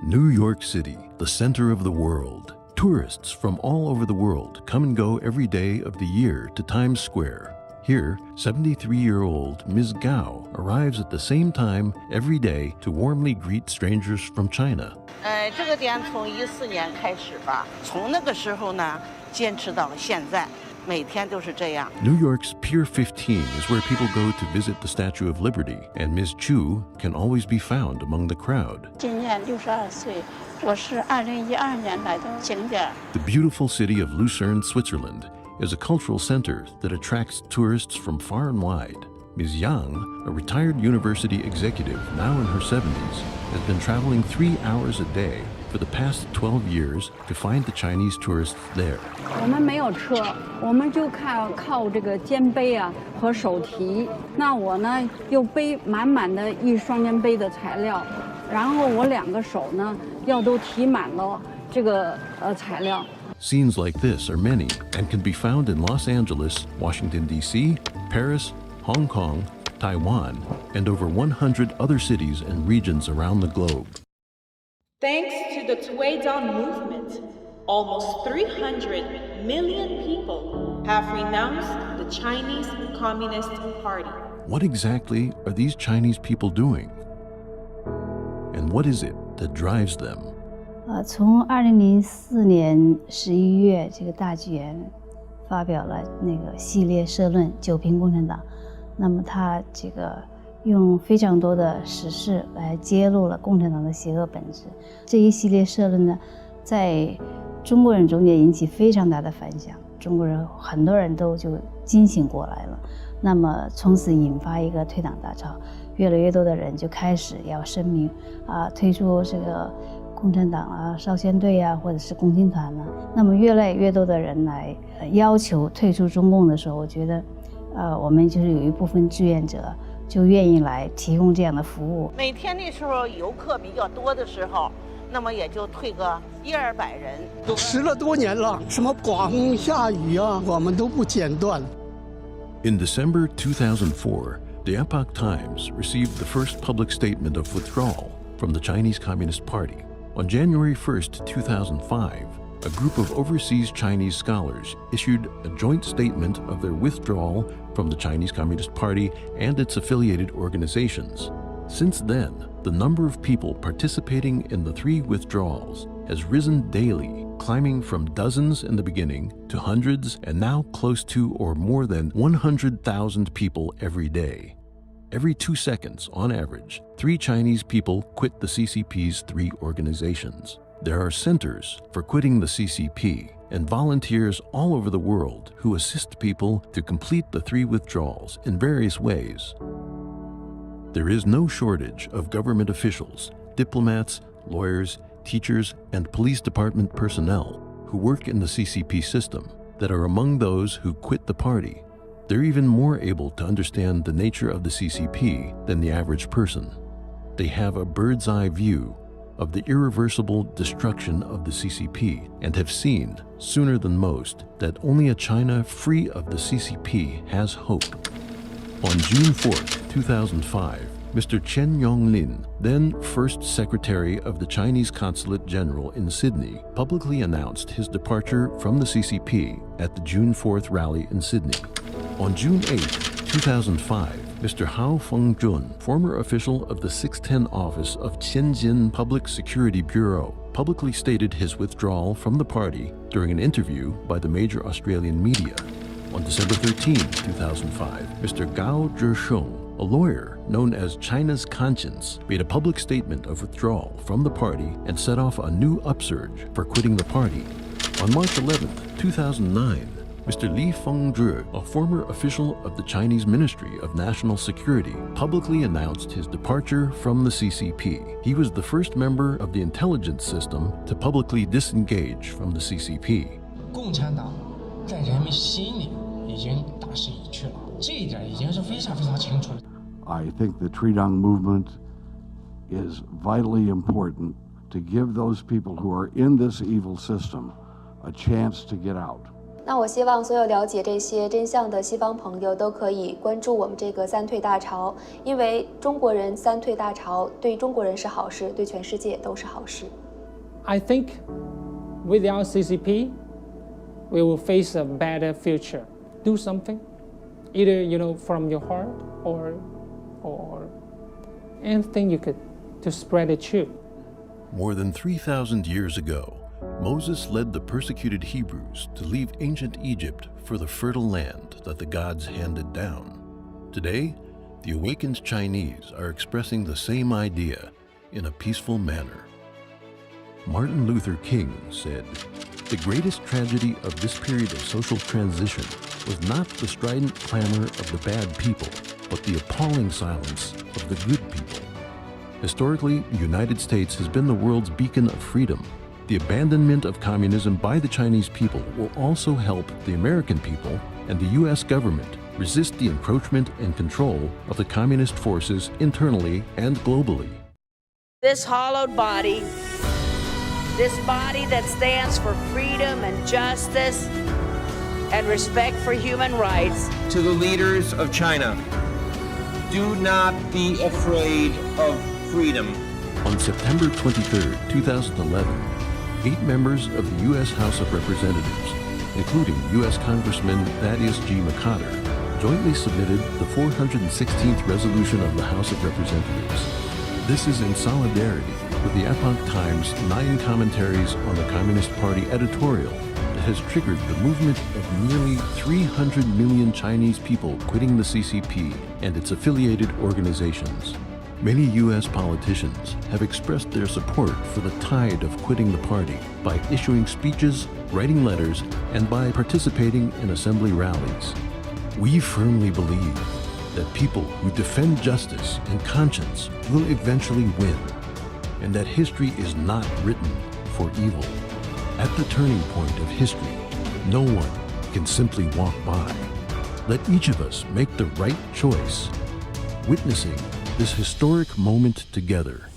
New York City, the center of the world. Tourists from all over the world come and go every day of the year to Times Square. Here, 73-year-old Ms. Gao arrives at the same time every day to warmly greet strangers from China. 这个店从14年开始吧，从那个时候呢，坚持到了现在，每天都是这样。 New York's Pier 15 is where people go to visit the Statue of Liberty, and Ms. Chu can always be found among the crowd. 今年62岁，我是2012年来的景点。 The beautiful city of Lucerne, Switzerland, is a cultural center that attracts tourists from far and wide. Ms. Yang, a retired university executive now in her 70s, has been traveling 3 hours a day for the past 12 years to find the Chinese tourists there. 我们没有车，我们就靠这个肩背啊和手提。那我呢又背满满的一双肩背的材料，然后我2个手呢要都提满了这个材料。 Scenes like this are many and can be found in Los Angeles, Washington, D.C., Paris, Hong Kong, Taiwan, and over 100 other cities and regions around the globe. Thanks to the Tuidong movement, almost 300 million people have renounced the Chinese Communist Party. What exactly are these Chinese people doing? And what is it that drives them? 从2004年11月，这个大纪元发表了那个系列社论《九评共产党》，那么他这个用非常多的史事来揭露了共产党的邪恶本质。这一系列社论呢，在中国人中间引起非常大的反响，中国人很多人都就惊醒过来了。那么从此引发一个退党大潮，越来越多的人就开始要声明退出这个共产党啊、少先队啊，或者是共青团啊。那么越来越多的人来要求退出中共的时候，我觉得我们就是有一部分志愿者就愿意来提供这样的服务。每天那时候游客比较多的时候，那么也就退个100-200人。10了多年了，什么刮风下雨啊，我们都不间断。 In December 2004, the Epoch-Times received the first public statement of withdrawal from the Chinese Communist Party. On January 1st, 2005, a group of overseas Chinese scholars issued a joint statement of their withdrawal from the Chinese Communist Party and its affiliated organizations. Since then, the number of people participating in the 3 withdrawals has risen daily, climbing from dozens in the beginning to hundreds and now close to or more than 100,000 people every day. Every 2 seconds, on average, 3 Chinese people quit the CCP's 3 organizations. There are centers for quitting the CCP and volunteers all over the world who assist people to complete the 3 withdrawals in various ways. There is no shortage of government officials, diplomats, lawyers, teachers, and police department personnel who work in the CCP system that are among those who quit the party. They're even more able to understand the nature of the CCP than the average person. They have a bird's eye view of the irreversible destruction of the CCP and have seen, sooner than most, that only a China free of the CCP has hope. On June 4th, 2005, Mr. Chen Yonglin, then First Secretary of the Chinese Consulate General in Sydney, publicly announced his departure from the CCP at the June 4th rally in Sydney. On June 8, 2005, Mr. Hao Fengjun, former official of the 610 office of Tianjin Public Security Bureau, publicly stated his withdrawal from the party during an interview by the major Australian media. On December 13, 2005, Mr. Gao Zhisheng, a lawyer known as China's Conscience, made a public statement of withdrawal from the party and set off a new upsurge for quitting the party. On March 11, 2009, Mr. Li Fengzhi, a former official of the Chinese Ministry of National Security, publicly announced his departure from the CCP. He was the first member of the intelligence system to publicly disengage from the CCP. 共产党在人民心里已经大势已去了，这一点已经是非常非常清楚了。 I think the Treedong movement is vitally important to give those people who are in this evil system a chance to get out. 那我希望所有了解这些真相的西方朋友都可以关注我们这个三退大潮，因为中国人三退大潮对中国人是好事，对全世界都是好事。I think without CCP, we will face a better future. Do something, either from your heart or anything you could to spread the truth. More than 3,000 years ago, Moses led the persecuted Hebrews to leave ancient Egypt for the fertile land that the gods handed down. Today, the awakened Chinese are expressing the same idea in a peaceful manner. Martin Luther King said, "The greatest tragedy of this period of social transition was not the strident clamor of the bad people, but the appalling silence of the good people." Historically, the United States has been the world's beacon of freedom. The abandonment of communism by the Chinese people will also help the American people and the U.S. government resist the encroachment and control of the communist forces internally and globally. This hollowed body, this body that stands for freedom and justice and respect for human rights. To the leaders of China, do not be afraid of freedom. On September 23, 2011, 8 members of the U.S. House of Representatives, including U.S. Congressman Thaddeus G. McCotter, jointly submitted the 416th resolution of the House of Representatives. This is in solidarity with the Epoch Times 9 commentaries on the Communist Party editorial that has triggered the movement of nearly 300 million Chinese people quitting the CCP and its affiliated organizations. Many U.S. politicians have expressed their support for the tide of quitting the party by issuing speeches, writing letters, and by participating in assembly rallies. We firmly believe that people who defend justice and conscience will eventually win, and that history is not written for evil. At the turning point of history, no one can simply walk by. Let each of us make the right choice, witnessing this historic moment together